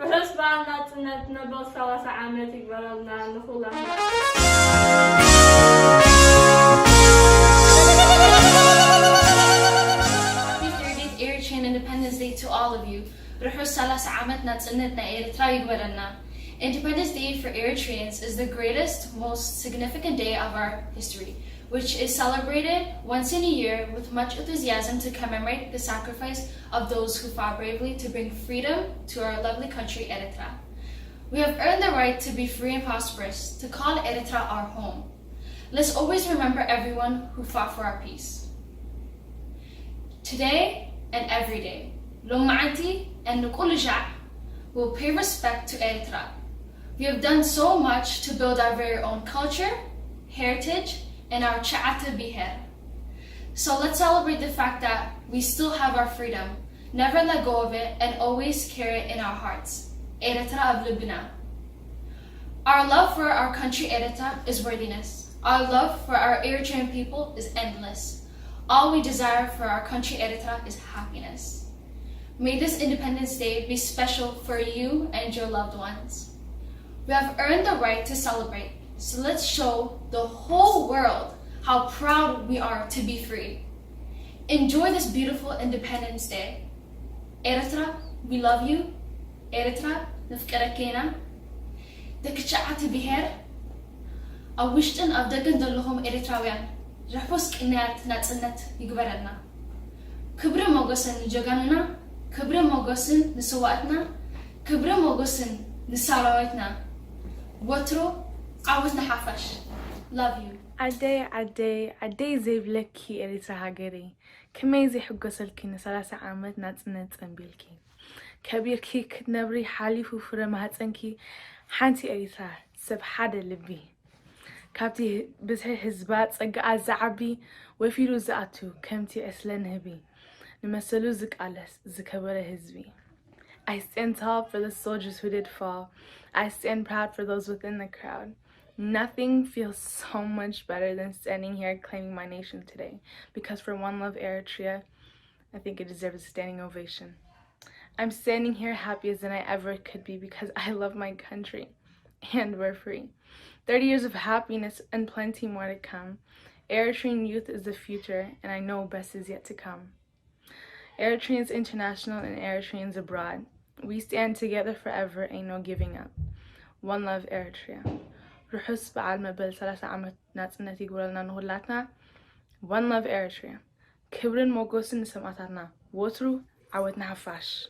Ruhus Natsenet Mebel amet Happy 30th Eritrean Independence Day to all of you. Ruhus Natsenet Mebel. Independence Day for Eritreans is the greatest, most significant day of our history, which is celebrated once in a year with much enthusiasm to commemorate the sacrifice of those who fought bravely to bring freedom to our lovely country, Eritrea. We have earned the right to be free and prosperous, to call Eritrea our home. Let's always remember everyone who fought for our peace. Today and every day, Loma'anti and Nukulujak will pay respect to Eritrea. We have done so much to build our very own culture, heritage, and our Cha'ata Biher. So let's celebrate the fact that we still have our freedom, never let go of it, and always carry it in our hearts. Eritrea of Libna. Our love for our country Eritrea is worthiness. Our love for our Eritrean people is endless. All we desire for our country Eritrea is happiness. May this Independence Day be special for you and your loved ones. We have earned the right to celebrate, so let's show the whole world how proud we are to be free. Enjoy this beautiful Independence Day. Eritrea, we love you. Eritrea, nifqarakena. Dekcha'at biher. A wishten of degan dalhom Eritrean. Ruhus Natsenet Mebel. Kibra mogosen jaganna. Kibra mogosen nisawatna. Kibra mogosen nisarawatna. Wotro, awazna hafash. Love you. عدي زي بلكي إريترا هاجري كمي زي حقو سلكي نسالاسة عامت ناتسنت مبلكي كبيركي كتنبري حالي فوفرة مهاتنكي حانتي إريترا سب حدا لبي كابتي بزهي حزبات سقا زعبي وفيرو زعتو كمتي أسلن هبي نمسلو زكالس زكبر هزبي. I stand tall for the soldiers who did fall. I stand proud for those within the crowd. Nothing feels so much better than standing here claiming my nation today, because for One Love Eritrea, I think it deserves a standing ovation. I'm standing here happier than I ever could be because I love my country and we're free. 30 years of happiness and plenty more to come. Eritrean youth is the future, and I know best is yet to come. Eritreans international and Eritreans abroad, we stand together forever, ain't no giving up. One Love Eritrea. Ruhus Natsenet Mebel. One Love Eritrea. Kibrin mogosin samatarna. Wotru awet nahafash.